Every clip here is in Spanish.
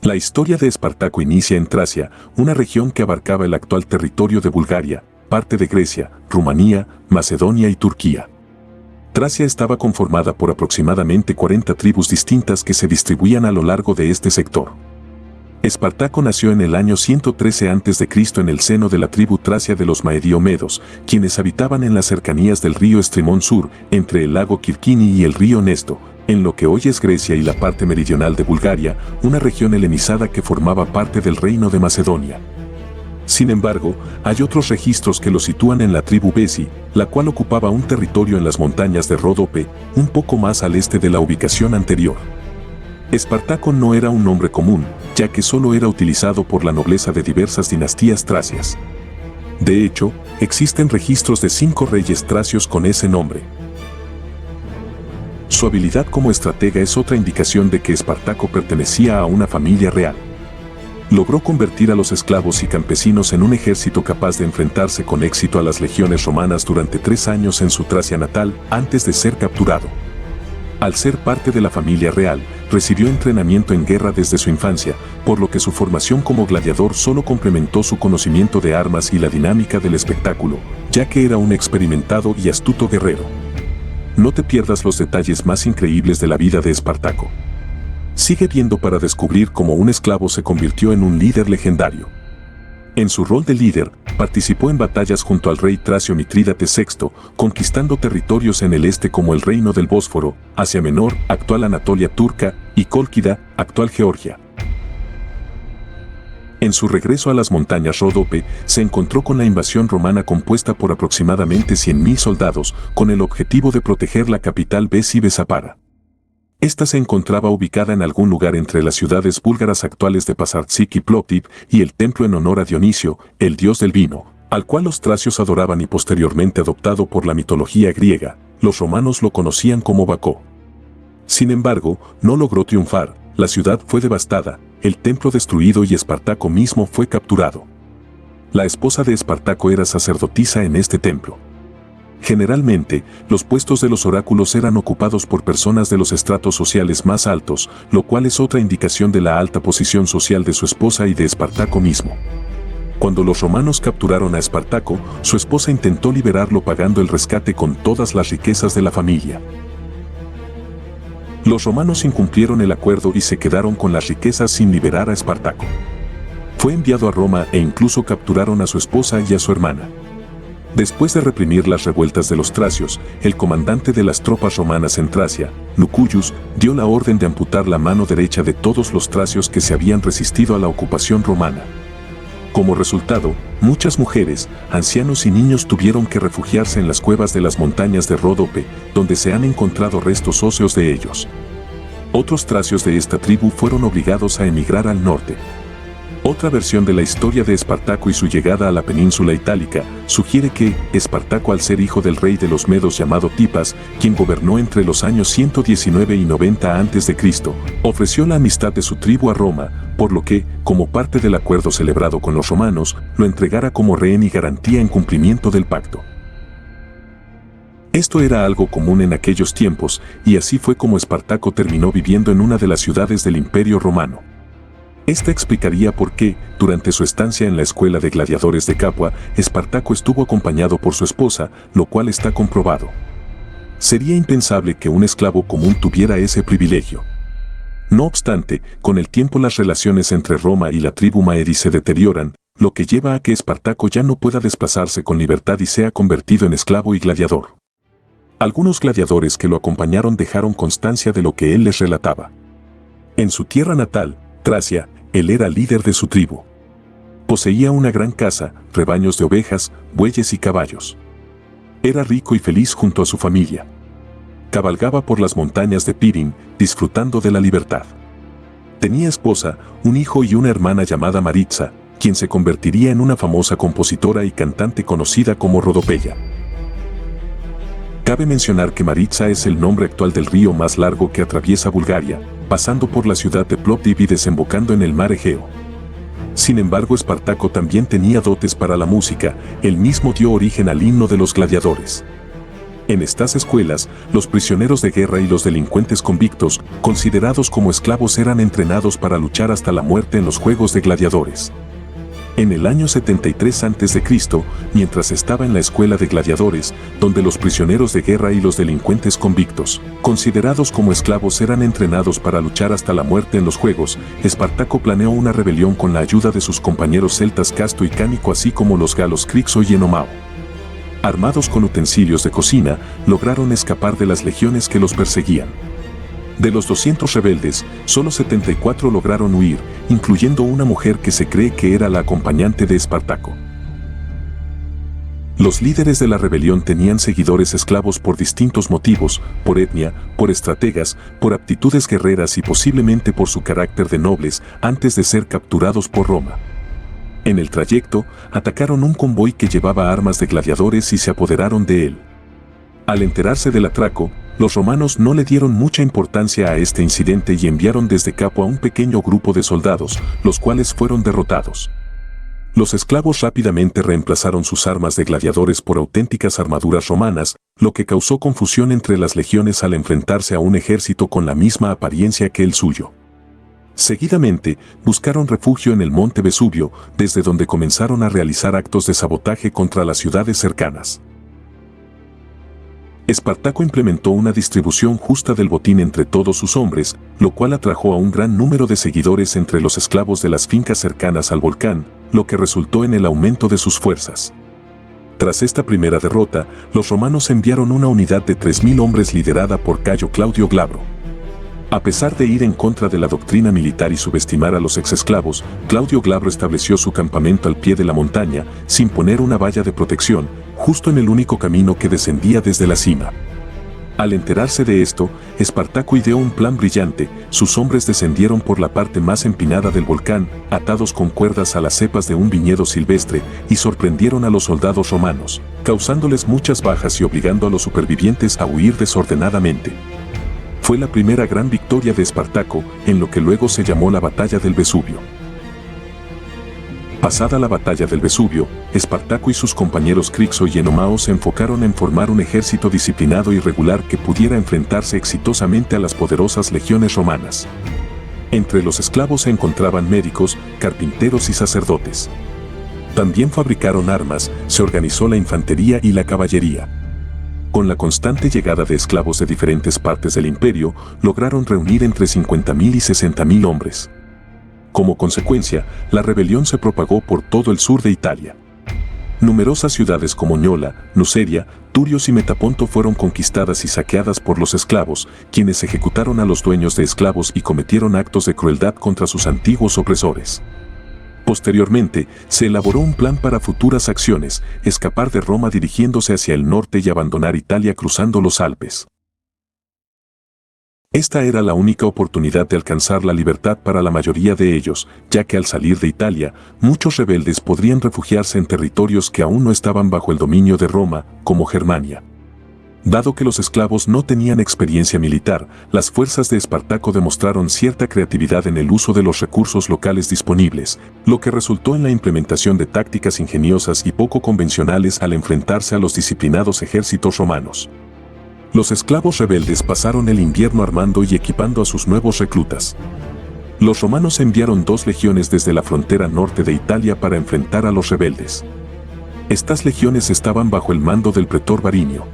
La historia de Espartaco inicia en Tracia, una región que abarcaba el actual territorio de Bulgaria, parte de Grecia, Rumanía, Macedonia y Turquía. Tracia estaba conformada por aproximadamente 40 tribus distintas que se distribuían a lo largo de este sector. Espartaco nació en el año 113 a.C. en el seno de la tribu tracia de los Maediomedos, quienes habitaban en las cercanías del río Estrimón Sur, entre el lago Kirkini y el río Nesto, en lo que hoy es Grecia y la parte meridional de Bulgaria, una región helenizada que formaba parte del reino de Macedonia. Sin embargo, hay otros registros que lo sitúan en la tribu Besi, la cual ocupaba un territorio en las montañas de Ródope, un poco más al este de la ubicación anterior. Espartaco no era un nombre común, ya que solo era utilizado por la nobleza de diversas dinastías tracias. De hecho, existen registros de 5 reyes tracios con ese nombre. Su habilidad como estratega es otra indicación de que Espartaco pertenecía a una familia real. Logró convertir a los esclavos y campesinos en un ejército capaz de enfrentarse con éxito a las legiones romanas durante 3 años en su Tracia natal, antes de ser capturado. Al ser parte de la familia real, recibió entrenamiento en guerra desde su infancia, por lo que su formación como gladiador solo complementó su conocimiento de armas y la dinámica del espectáculo, ya que era un experimentado y astuto guerrero. No te pierdas los detalles más increíbles de la vida de Espartaco. Sigue viendo para descubrir cómo un esclavo se convirtió en un líder legendario. En su rol de líder, participó en batallas junto al rey tracio Mitrídates VI, conquistando territorios en el este como el reino del Bósforo, Asia Menor, actual Anatolia turca, y Cólquida, actual Georgia. En su regreso a las montañas Ródope, se encontró con la invasión romana compuesta por aproximadamente 100.000 soldados, con el objetivo de proteger la capital Besi Besapara. Esta se encontraba ubicada en algún lugar entre las ciudades búlgaras actuales de Pasartzik y Plovdiv y el templo en honor a Dionisio, el dios del vino, al cual los tracios adoraban y posteriormente adoptado por la mitología griega, los romanos lo conocían como Bacó. Sin embargo, no logró triunfar, la ciudad fue devastada, el templo destruido y Espartaco mismo fue capturado. La esposa de Espartaco era sacerdotisa en este templo. Generalmente, los puestos de los oráculos eran ocupados por personas de los estratos sociales más altos, lo cual es otra indicación de la alta posición social de su esposa y de Espartaco mismo. Cuando los romanos capturaron a Espartaco, su esposa intentó liberarlo pagando el rescate con todas las riquezas de la familia. Los romanos incumplieron el acuerdo y se quedaron con las riquezas sin liberar a Espartaco. Fue enviado a Roma e incluso capturaron a su esposa y a su hermana. Después de reprimir las revueltas de los tracios, el comandante de las tropas romanas en Tracia, Lucuyus, dio la orden de amputar la mano derecha de todos los tracios que se habían resistido a la ocupación romana. Como resultado, muchas mujeres, ancianos y niños tuvieron que refugiarse en las cuevas de las montañas de Ródope, donde se han encontrado restos óseos de ellos. Otros tracios de esta tribu fueron obligados a emigrar al norte. Otra versión de la historia de Espartaco y su llegada a la península itálica sugiere que Espartaco, al ser hijo del rey de los Medos llamado Tipas, quien gobernó entre los años 119 y 90 a.C., ofreció la amistad de su tribu a Roma, por lo que, como parte del acuerdo celebrado con los romanos, lo entregara como rehén y garantía en cumplimiento del pacto. Esto era algo común en aquellos tiempos, y así fue como Espartaco terminó viviendo en una de las ciudades del Imperio Romano. Esta explicaría por qué, durante su estancia en la escuela de gladiadores de Capua, Espartaco estuvo acompañado por su esposa, lo cual está comprobado. Sería impensable que un esclavo común tuviera ese privilegio. No obstante, con el tiempo las relaciones entre Roma y la tribu Maedi se deterioran, lo que lleva a que Espartaco ya no pueda desplazarse con libertad y sea convertido en esclavo y gladiador. Algunos gladiadores que lo acompañaron dejaron constancia de lo que él les relataba. En su tierra natal, Tracia, él era líder de su tribu. Poseía una gran casa, rebaños de ovejas, bueyes y caballos. Era rico y feliz junto a su familia. Cabalgaba por las montañas de Pirin, disfrutando de la libertad. Tenía esposa, un hijo y una hermana llamada Maritza, quien se convertiría en una famosa compositora y cantante conocida como Rodopeya. Cabe mencionar que Maritza es el nombre actual del río más largo que atraviesa Bulgaria, pasando por la ciudad de Plovdiv y desembocando en el mar Egeo. Sin embargo, Espartaco también tenía dotes para la música, él mismo dio origen al himno de los gladiadores. En estas escuelas, los prisioneros de guerra y los delincuentes convictos, considerados como esclavos, eran entrenados para luchar hasta la muerte en los Juegos de Gladiadores. En el año 73 a.C., mientras estaba en la escuela de gladiadores, donde los prisioneros de guerra y los delincuentes convictos, considerados como esclavos, eran entrenados para luchar hasta la muerte en los Juegos, Espartaco planeó una rebelión con la ayuda de sus compañeros celtas Casto y Cánico, así como los galos Crixo y Enomao. Armados con utensilios de cocina, lograron escapar de las legiones que los perseguían. De los 200 rebeldes, solo 74 lograron huir, incluyendo una mujer que se cree que era la acompañante de Espartaco. Los líderes de la rebelión tenían seguidores esclavos por distintos motivos: por etnia, por estrategas, por aptitudes guerreras y posiblemente por su carácter de nobles, antes de ser capturados por Roma. En el trayecto, atacaron un convoy que llevaba armas de gladiadores y se apoderaron de él. Al enterarse del atraco, los romanos no le dieron mucha importancia a este incidente y enviaron desde Capua un pequeño grupo de soldados, los cuales fueron derrotados. Los esclavos rápidamente reemplazaron sus armas de gladiadores por auténticas armaduras romanas, lo que causó confusión entre las legiones al enfrentarse a un ejército con la misma apariencia que el suyo. Seguidamente, buscaron refugio en el monte Vesubio, desde donde comenzaron a realizar actos de sabotaje contra las ciudades cercanas. Espartaco implementó una distribución justa del botín entre todos sus hombres, lo cual atrajo a un gran número de seguidores entre los esclavos de las fincas cercanas al volcán, lo que resultó en el aumento de sus fuerzas. Tras esta primera derrota, los romanos enviaron una unidad de 3.000 hombres liderada por Cayo Claudio Glabro. A pesar de ir en contra de la doctrina militar y subestimar a los exesclavos, Claudio Glabro estableció su campamento al pie de la montaña, sin poner una valla de protección, justo en el único camino que descendía desde la cima. Al enterarse de esto, Espartaco ideó un plan brillante. Sus hombres descendieron por la parte más empinada del volcán, atados con cuerdas a las cepas de un viñedo silvestre, y sorprendieron a los soldados romanos, causándoles muchas bajas y obligando a los supervivientes a huir desordenadamente. Fue la primera gran victoria de Espartaco, en lo que luego se llamó la Batalla del Vesubio. Pasada la Batalla del Vesubio, Espartaco y sus compañeros Crixo y Enomao se enfocaron en formar un ejército disciplinado y regular que pudiera enfrentarse exitosamente a las poderosas legiones romanas. Entre los esclavos se encontraban médicos, carpinteros y sacerdotes. También fabricaron armas, se organizó la infantería y la caballería. Con la constante llegada de esclavos de diferentes partes del imperio, lograron reunir entre 50.000 y 60.000 hombres. Como consecuencia, la rebelión se propagó por todo el sur de Italia. Numerosas ciudades como Ñola, Nuceria, Turios y Metaponto fueron conquistadas y saqueadas por los esclavos, quienes ejecutaron a los dueños de esclavos y cometieron actos de crueldad contra sus antiguos opresores. Posteriormente, se elaboró un plan para futuras acciones: escapar de Roma dirigiéndose hacia el norte y abandonar Italia cruzando los Alpes. Esta era la única oportunidad de alcanzar la libertad para la mayoría de ellos, ya que al salir de Italia, muchos rebeldes podrían refugiarse en territorios que aún no estaban bajo el dominio de Roma, como Germania. Dado que los esclavos no tenían experiencia militar, las fuerzas de Espartaco demostraron cierta creatividad en el uso de los recursos locales disponibles, lo que resultó en la implementación de tácticas ingeniosas y poco convencionales al enfrentarse a los disciplinados ejércitos romanos. Los esclavos rebeldes pasaron el invierno armando y equipando a sus nuevos reclutas. Los romanos enviaron 2 legiones desde la frontera norte de Italia para enfrentar a los rebeldes. Estas legiones estaban bajo el mando del pretor Varinio.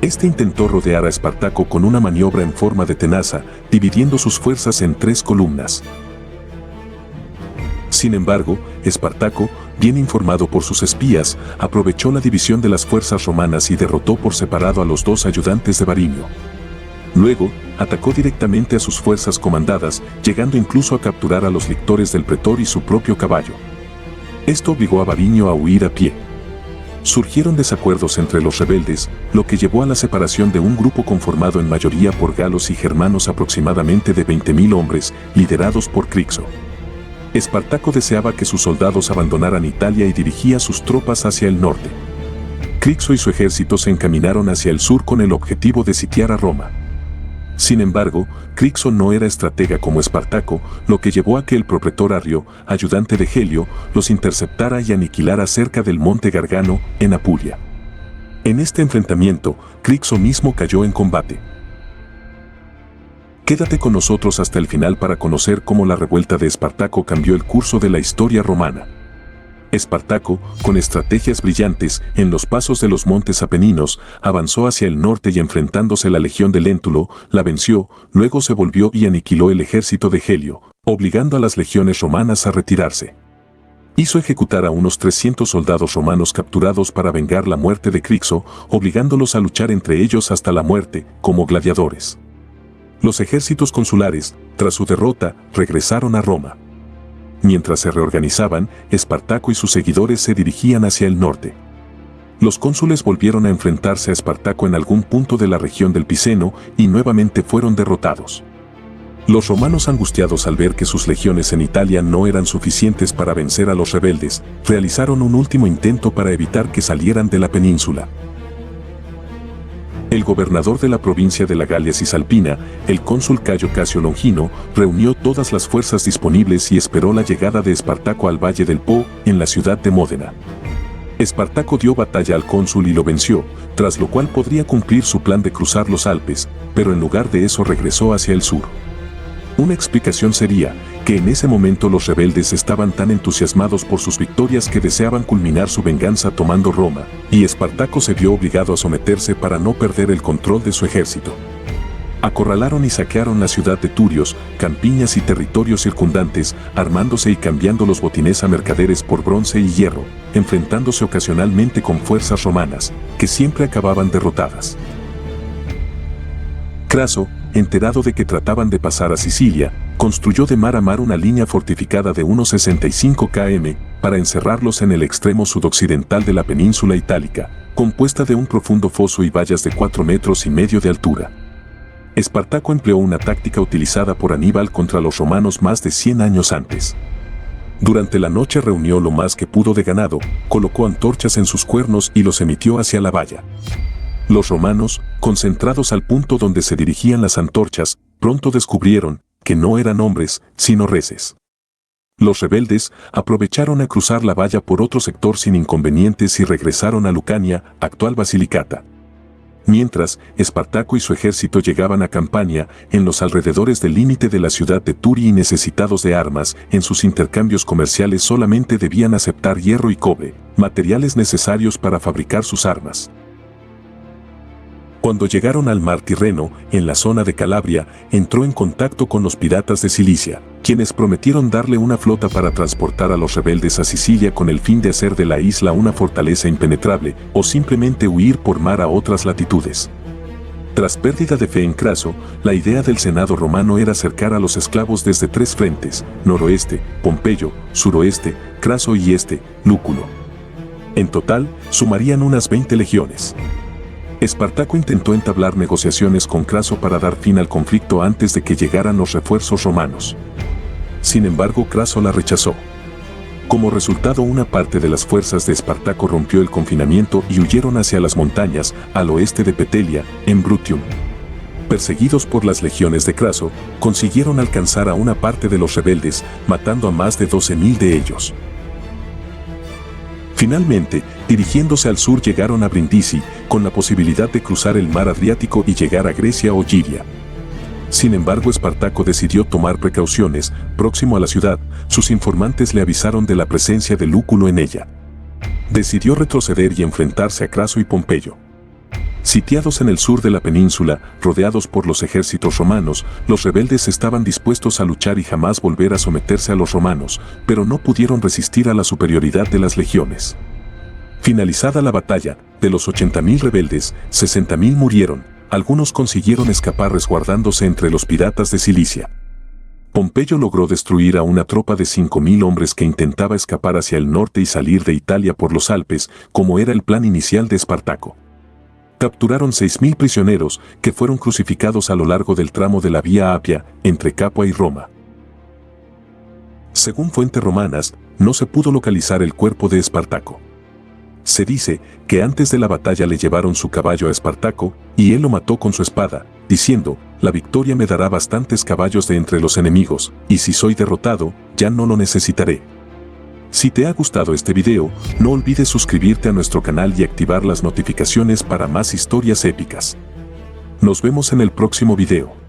Este intentó rodear a Espartaco con una maniobra en forma de tenaza, dividiendo sus fuerzas en 3 columnas. Sin embargo, Espartaco, bien informado por sus espías, aprovechó la división de las fuerzas romanas y derrotó por separado a los 2 ayudantes de Varinio. Luego, atacó directamente a sus fuerzas comandadas, llegando incluso a capturar a los lictores del pretor y su propio caballo. Esto obligó a Varinio a huir a pie. Surgieron desacuerdos entre los rebeldes, lo que llevó a la separación de un grupo conformado en mayoría por galos y germanos, aproximadamente de 20.000 hombres, liderados por Crixo. Espartaco deseaba que sus soldados abandonaran Italia y dirigía sus tropas hacia el norte. Crixo y su ejército se encaminaron hacia el sur con el objetivo de sitiar a Roma. Sin embargo, Crixo no era estratega como Espartaco, lo que llevó a que el propretor Arrio, ayudante de Helio, los interceptara y aniquilara cerca del monte Gargano, en Apulia. En este enfrentamiento, Crixo mismo cayó en combate. Quédate con nosotros hasta el final para conocer cómo la revuelta de Espartaco cambió el curso de la historia romana. Espartaco, con estrategias brillantes, en los pasos de los montes Apeninos, avanzó hacia el norte y enfrentándose a la legión de Léntulo, la venció, luego se volvió y aniquiló el ejército de Helio, obligando a las legiones romanas a retirarse. Hizo ejecutar a unos 300 soldados romanos capturados para vengar la muerte de Crixo, obligándolos a luchar entre ellos hasta la muerte, como gladiadores. Los ejércitos consulares, tras su derrota, regresaron a Roma. Mientras se reorganizaban, Espartaco y sus seguidores se dirigían hacia el norte. Los cónsules volvieron a enfrentarse a Espartaco en algún punto de la región del Piceno y nuevamente fueron derrotados. Los romanos, angustiados al ver que sus legiones en Italia no eran suficientes para vencer a los rebeldes, realizaron un último intento para evitar que salieran de la península. El gobernador de la provincia de la Galia Cisalpina, el cónsul Cayo Casio Longino, reunió todas las fuerzas disponibles y esperó la llegada de Espartaco al Valle del Po, en la ciudad de Módena. Espartaco dio batalla al cónsul y lo venció, tras lo cual podría cumplir su plan de cruzar los Alpes, pero en lugar de eso regresó hacia el sur. Una explicación sería que en ese momento los rebeldes estaban tan entusiasmados por sus victorias que deseaban culminar su venganza tomando Roma, y Espartaco se vio obligado a someterse para no perder el control de su ejército. Acorralaron y saquearon la ciudad de Turios, campiñas y territorios circundantes, armándose y cambiando los botines a mercaderes por bronce y hierro, enfrentándose ocasionalmente con fuerzas romanas, que siempre acababan derrotadas. Craso, enterado de que trataban de pasar a Sicilia, construyó de mar a mar una línea fortificada de unos 65 km para encerrarlos en el extremo sudoccidental de la península itálica, compuesta de un profundo foso y vallas de 4,5 metros de altura. Espartaco empleó una táctica utilizada por Aníbal contra los romanos más de 100 años antes. Durante la noche reunió lo más que pudo de ganado, colocó antorchas en sus cuernos y los emitió hacia la valla. Los romanos, concentrados al punto donde se dirigían las antorchas, pronto descubrieron que no eran hombres, sino reses. Los rebeldes aprovecharon a cruzar la valla por otro sector sin inconvenientes y regresaron a Lucania, actual Basilicata. Mientras, Espartaco y su ejército llegaban a Campania, en los alrededores del límite de la ciudad de Turi y necesitados de armas, en sus intercambios comerciales solamente debían aceptar hierro y cobre, materiales necesarios para fabricar sus armas. Cuando llegaron al mar Tirreno, en la zona de Calabria, entró en contacto con los piratas de Cilicia, quienes prometieron darle una flota para transportar a los rebeldes a Sicilia con el fin de hacer de la isla una fortaleza impenetrable, o simplemente huir por mar a otras latitudes. Tras pérdida de fe en Craso, la idea del Senado romano era acercar a los esclavos desde 3 frentes: noroeste, Pompeyo; suroeste, Craso; y este, Lúculo. En total, sumarían unas 20 legiones. Espartaco intentó entablar negociaciones con Craso para dar fin al conflicto antes de que llegaran los refuerzos romanos. Sin embargo, Craso la rechazó. Como resultado, una parte de las fuerzas de Espartaco rompió el confinamiento y huyeron hacia las montañas, al oeste de Petelia, en Brutium. Perseguidos por las legiones de Craso, consiguieron alcanzar a una parte de los rebeldes, matando a más de 12.000 de ellos. Finalmente, dirigiéndose al sur llegaron a Brindisi, con la posibilidad de cruzar el mar Adriático y llegar a Grecia o Giria. Sin embargo, Espartaco decidió tomar precauciones. Próximo a la ciudad, sus informantes le avisaron de la presencia de Lúculo en ella. Decidió retroceder y enfrentarse a Craso y Pompeyo. Sitiados en el sur de la península, rodeados por los ejércitos romanos, los rebeldes estaban dispuestos a luchar y jamás volver a someterse a los romanos, pero no pudieron resistir a la superioridad de las legiones. Finalizada la batalla, de los 80.000 rebeldes, 60.000 murieron, algunos consiguieron escapar resguardándose entre los piratas de Cilicia. Pompeyo logró destruir a una tropa de 5.000 hombres que intentaba escapar hacia el norte y salir de Italia por los Alpes, como era el plan inicial de Espartaco. Capturaron 6.000 prisioneros que fueron crucificados a lo largo del tramo de la Vía Apia, entre Capua y Roma. Según fuentes romanas, no se pudo localizar el cuerpo de Espartaco. Se dice que antes de la batalla le llevaron su caballo a Espartaco, y él lo mató con su espada, diciendo: «La victoria me dará bastantes caballos de entre los enemigos, y si soy derrotado, ya no lo necesitaré». Si te ha gustado este video, no olvides suscribirte a nuestro canal y activar las notificaciones para más historias épicas. Nos vemos en el próximo video.